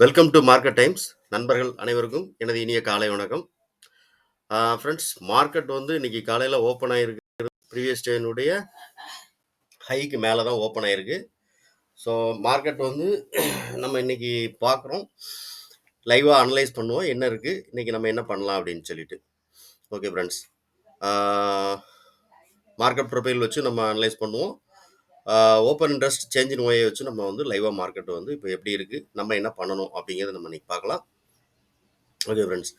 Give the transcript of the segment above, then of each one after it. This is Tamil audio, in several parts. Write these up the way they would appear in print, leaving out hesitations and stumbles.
Welcome to market times. நண்பர்கள் அனைவருக்கும் எனது இனிய காலை வணக்கம். ஃப்ரெண்ட்ஸ், மார்க்கெட் வந்து இன்னைக்கு காலையில ஓப்பன் ஆயிருக்கு. ப்ரீவியஸ் டேனுடைய ஹைக்கு மேலே தான் ஓப்பன் ஆயிருக்கு. ஸோ மார்க்கெட் வந்து நம்ம இன்னைக்கு பார்க்குறோம். லைவாக அனலைஸ் பண்ணுவோம். என்ன இருக்குது இன்னைக்கு, நம்ம என்ன பண்ணலாம் அப்படின்னு சொல்லிட்டு. ஓகே ஃப்ரெண்ட்ஸ், மார்க்கெட் ப்ரொஃபைல் வச்சு நம்ம அனலைஸ் பண்ணுவோம். ஓப்பன் இன்ட்ரெஸ்ட் சேஞ்ச் இன் ஓயை வச்சு நம்ம வந்து லைவாக மார்க்கெட் வந்து இப்போ எப்படி இருக்குது, நம்ம என்ன பண்ணணும் அப்படிங்கிறத நம்ம இன்னைக்கு பார்க்கலாம். ஓகே ஃப்ரெண்ட்ஸ்,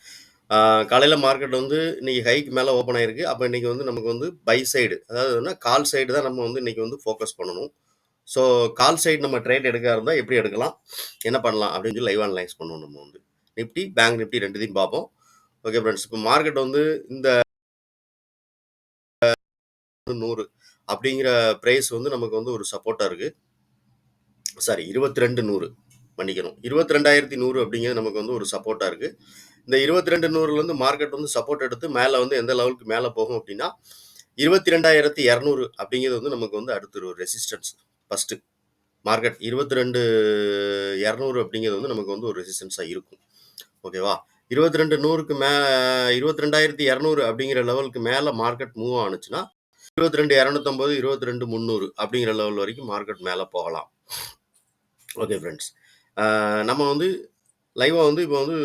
காலையில் மார்க்கெட் வந்து இன்னைக்கு ஹைக்கு மேலே ஓப்பன் ஆயிருக்கு. அப்போ இன்னைக்கு வந்து நமக்கு வந்து பை சைடு, அதாவது கால் சைடு தான் நம்ம வந்து இன்னைக்கு வந்து ஃபோக்கஸ் பண்ணணும். ஸோ கால் சைடு நம்ம ட்ரேட் எடுக்க இருந்தால் எப்படி எடுக்கலாம், என்ன பண்ணலாம் அப்படின்னு சொல்லி லைவ் அனலைஸ் பண்ணுவோம். நம்ம வந்து நிஃப்டி, பேங்க் நிஃப்டி ரெண்டுத்தையும் பார்ப்போம். ஓகே ஃப்ரெண்ட்ஸ், இப்போ மார்க்கெட் வந்து இந்த 100 அப்படிங்கிற ப்ரைஸ் வந்து நமக்கு வந்து ஒரு சப்போர்ட்டாக இருக்குது. சாரி, 22,100 மன்னிக்கணும், 22,100 அப்படிங்கிறது நமக்கு வந்து ஒரு சப்போர்ட்டாக இருக்குது. இந்த 22,100லேருந்து மார்க்கெட் வந்து சப்போர்ட் எடுத்து மேலே வந்து எந்த லெவலுக்கு மேலே போகும் அப்படின்னா 22,200 அப்படிங்கிறது வந்து நமக்கு வந்து அடுத்த ஒரு ரெசிஸ்டன்ஸ். ஃபஸ்ட்டு மார்க்கெட் 22,200 அப்படிங்கிறது வந்து நமக்கு வந்து ஒரு ரெசிஸ்டன்ஸாக இருக்கும். ஓகேவா? 22,100க்கு 22,200 அப்படிங்கிற லெவலுக்கு மேலே மார்க்கெட் மூவ் ஆனுச்சுன்னா 22,250, 22,300 அப்படிங்கிற லெவல் வரைக்கும் மார்க்கெட் மேலே போகலாம். ஓகே ஃப்ரெண்ட்ஸ், நம்ம வந்து லைவாக வந்து இப்போ வந்து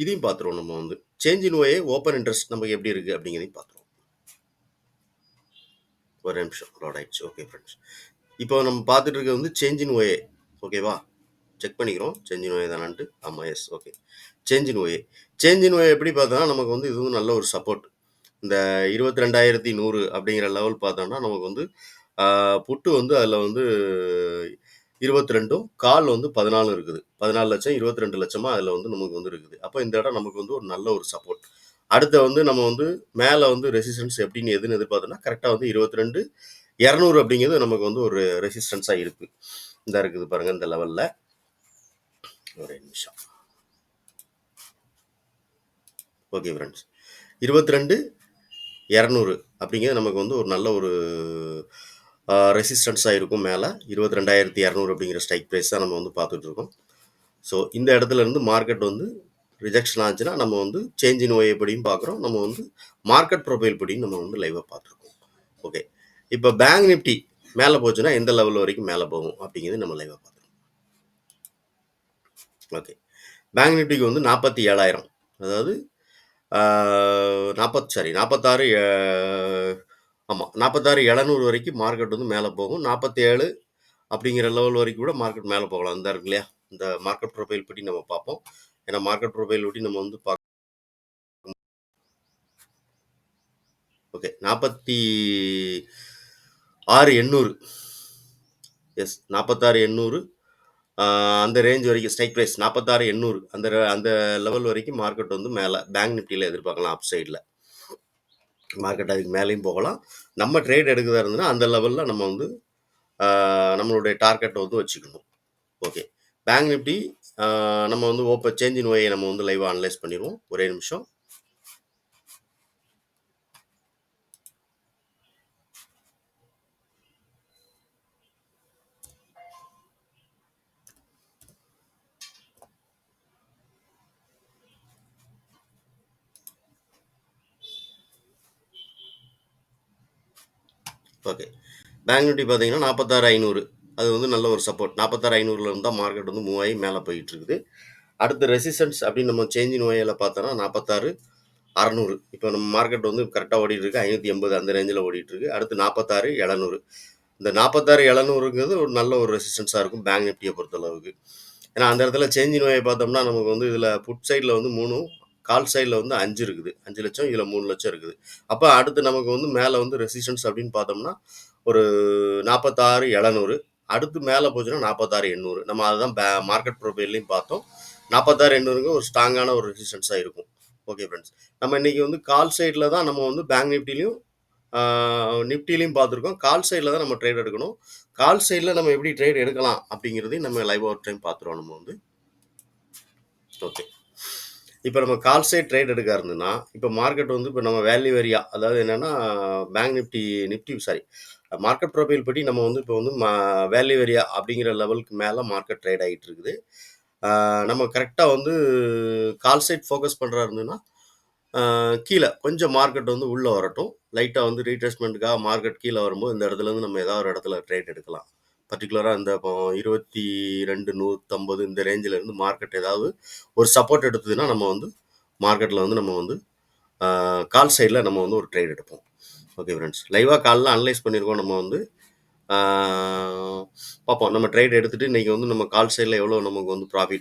இதையும் பார்த்துருவோம். நம்ம வந்து change in OA open interest நமக்கு எப்படி இருக்குது அப்படிங்கிறதையும் பார்த்துருவோம். ஒரு நிமிஷம் லோட் ஆயிடுச்சு. ஓகே ஃப்ரெண்ட்ஸ், இப்போ நம்ம பார்த்துட்டு இருக்கிறது வந்து சேஞ்ச் இன் ஓஏ. ஓகேவா? செக் பண்ணிக்கிறோம் சேஞ்ச் இன் ஓஏ தானான்ட்டு. ஆமாம், yes. Okay, change in OA. Change in OA எப்படி பார்த்தோன்னா நமக்கு வந்து இது வந்து நல்ல ஒரு சப்போர்ட். இந்த 22,100 அப்படிங்கிற லெவல் பார்த்தோம்னா நமக்கு வந்து புட்டு வந்து அதில் வந்து 22ம் கால் வந்து 14 இருக்குது. 14 லட்சம் 22 லட்சமா அதில் வந்து நமக்கு வந்து இருக்குது. அப்போ இந்த இடம் நமக்கு வந்து ஒரு நல்ல ஒரு சப்போர்ட். அடுத்த வந்து நம்ம வந்து மேலே வந்து ரெசிஸ்டன்ஸ் எப்படின்னு எதுன்னு எதிர்பார்த்தோம்னா கரெக்டாக வந்து 22,200 அப்படிங்கிறது நமக்கு வந்து ஒரு ரெசிஸ்டன்ஸாக இருக்குது. இந்த இருக்குது பாருங்க, இந்த லெவலில். ஒரு நிமிஷம். ஓகே ஃப்ரெண்ட்ஸ், 22,200 அப்படிங்கிறது நமக்கு வந்து ஒரு நல்ல ஒரு ரெசிஸ்டன்ஸாக இருக்கும். மேலே 22,200 அப்படிங்கிற ஸ்ட்ரைக் ப்ரைஸ் தான் நம்ம வந்து பார்த்துட்டு இருக்கோம். ஸோ இந்த இடத்துல இருந்து மார்க்கெட் வந்து ரிஜெக்ஷன் ஆச்சுன்னா நம்ம வந்து சேஞ்ச் இன் ஓஏ படியும் பார்க்குறோம். நம்ம வந்து மார்க்கெட் ப்ரொஃபைல் படியும் நம்ம வந்து லைவாக பார்த்துருக்கோம். ஓகே, இப்போ பேங்க் நிஃப்டி மேலே போச்சுன்னா எந்த லெவல் வரைக்கும் மேலே போகும் அப்படிங்கிறது நம்ம லைவாக பார்த்துருக்கோம். ஓகே, பேங்க் நிஃப்டிக்கு வந்து 47,000, அதாவது 46 ஆமாம் 46,700 வரைக்கும் மார்க்கெட் வந்து மேலே போகும். 47 அப்படிங்கிற லெவல் வரைக்கும் கூட மார்க்கெட் மேலே போகலாம். இந்த இருக்கு இல்லையா, இந்த மார்க்கெட் ப்ரொஃபைல் படி நம்ம பார்ப்போம். ஏன்னா மார்க்கெட் ப்ரொஃபைல் படி நம்ம வந்து ஓகே 46,800, எஸ் 46,800 அந்த ரேஞ்ச் வரைக்கும் ஸ்ட்ரைக் ப்ரைஸ் 46,800 அந்த லெவல் வரைக்கும் மார்க்கெட் வந்து மேலே பேங்க் நிஃப்டியில் எதிர்பார்க்கலாம். அப் சைடில் மார்க்கெட் அதுக்கு மேலேயும் போகலாம். நம்ம ட்ரேட் எடுக்கிறதா இருந்ததுன்னா அந்த லெவலில் நம்ம வந்து நம்மளுடைய டார்கெட்டை வந்து வச்சுக்கணும். ஓகே, பேங்க் நிஃப்டி நம்ம வந்து ஓப்பன் சேஞ்ச் இன் ஓயை நம்ம வந்து லைவாக அனலைஸ் பண்ணிடுவோம். ஒரே நிமிஷம். ஓகே, பேங்க் நிஃப்டி பார்த்தீங்கன்னா 46,500, அது வந்து நல்ல ஒரு சப்போர்ட். 46,500 இருந்தால் மார்க்கெட் வந்து மூவ் ஆகி மேலே போயிட்டு இருக்குது. அடுத்த ரெசிஸ்டன்ஸ் அப்படின்னு நம்ம சேஞ்ச் இன் ஓயில் பார்த்தோன்னா 46,600. இப்போ நம்ம மார்க்கெட் வந்து கரெக்டாக ஓடிட்டு இருக்கு 580 அந்த ரேஞ்சில் ஓடிட்டு இருக்கு. அடுத்து 46,700. இந்த 46,700ங்கிறது ஒரு நல்ல ஒரு ரெசிஸ்டன்ஸாக இருக்கும் பேங்க் நிஃப்டியை பொறுத்தளவுக்கு. ஏன்னா அந்த இடத்துல சேஞ்ச் இன் ஓயை பார்த்தோம்னா நமக்கு வந்து இதில் புட் சைடில் வந்து 3, கால் சைடில் வந்து 5 இருக்குது. 5 லட்சம், இதில் 3 லட்சம் இருக்குது. அப்போ அடுத்து நமக்கு வந்து மேலே வந்து ரெசிஸ்டன்ஸ் அப்படின்னு பார்த்தோம்னா ஒரு 46,700. அடுத்து மேலே போச்சுன்னா 46,800. நம்ம அதுதான் மார்க்கெட் ப்ரொஃபைல்லையும் பார்த்தோம். 46,800 ஒரு ஸ்ட்ராங்கான ஒரு ரெசிஸ்டன்ஸாக இருக்கும். ஓகே ஃப்ரெண்ட்ஸ், நம்ம இன்னைக்கு வந்து கால் சைடில் தான் நம்ம வந்து பேங்க் நிஃப்டிலையும் நிஃப்டிலையும் பார்த்துருக்கோம். கால் சைடில் தான் நம்ம ட்ரேட் எடுக்கணும். கால் சைடில் நம்ம எப்படி ட்ரேட் எடுக்கலாம் அப்படிங்கிறதையும் நம்ம லைவ் ஒரு டைம் பார்த்துருவோம் நம்ம வந்து. ஓகே, இப்போ நம்ம கால் சைட் ட்ரேட் எடுக்க இருந்ததுன்னா இப்போ மார்க்கெட் வந்து இப்போ நம்ம வேல்யூ ஏரியா, அதாவது என்னென்னா bank Nifty sorry market profile படி நம்ம வந்து இப்போ வந்து வேல்யூ ஏரியா அப்படிங்கிற லெவலுக்கு மேலே மார்க்கெட் ட்ரேட் ஆகிட்டு இருக்குது. நம்ம கரெக்ட்டா வந்து கால் சைட் ஃபோக்கஸ் பண்றா இருந்ததுன்னா, கீழ கொஞ்சம் மார்க்கெட் வந்து உள்ள வரட்டும். லைட்டா வந்து ரீட்ரேஸ்மென்ட்‌க்காக மார்க்கெட் கீழ வரும்போது, இந்த இடத்துலருந்து நம்ம ஏதாவது ஒரு இடத்துல ட்ரேட் எடுக்கலாம். பர்ட்டிகுலரா இந்த இப்போ 22,150 இந்த ரேஞ்சில இருந்து மார்க்கெட் ஏதாவது ஒரு சப்போர்ட் எடுத்ததுன்னா, நம்ம வந்து மார்க்கெட்ல வந்து நம்ம வந்து கால் சைட்ல நம்ம வந்து ஒரு ட்ரேட் எடுப்போம். Okay friends. லைவா கால்ல அனலைஸ் பண்ணியிருக்கோம் நம்ம வந்து. ஆ பார்ப்போம். நம்ம ட்ரேட் எடுத்துட்டு இன்னைக்கு வந்து நம்ம கால் சைட்ல எவ்வளோ நமக்கு வந்து ப்ராஃபிட்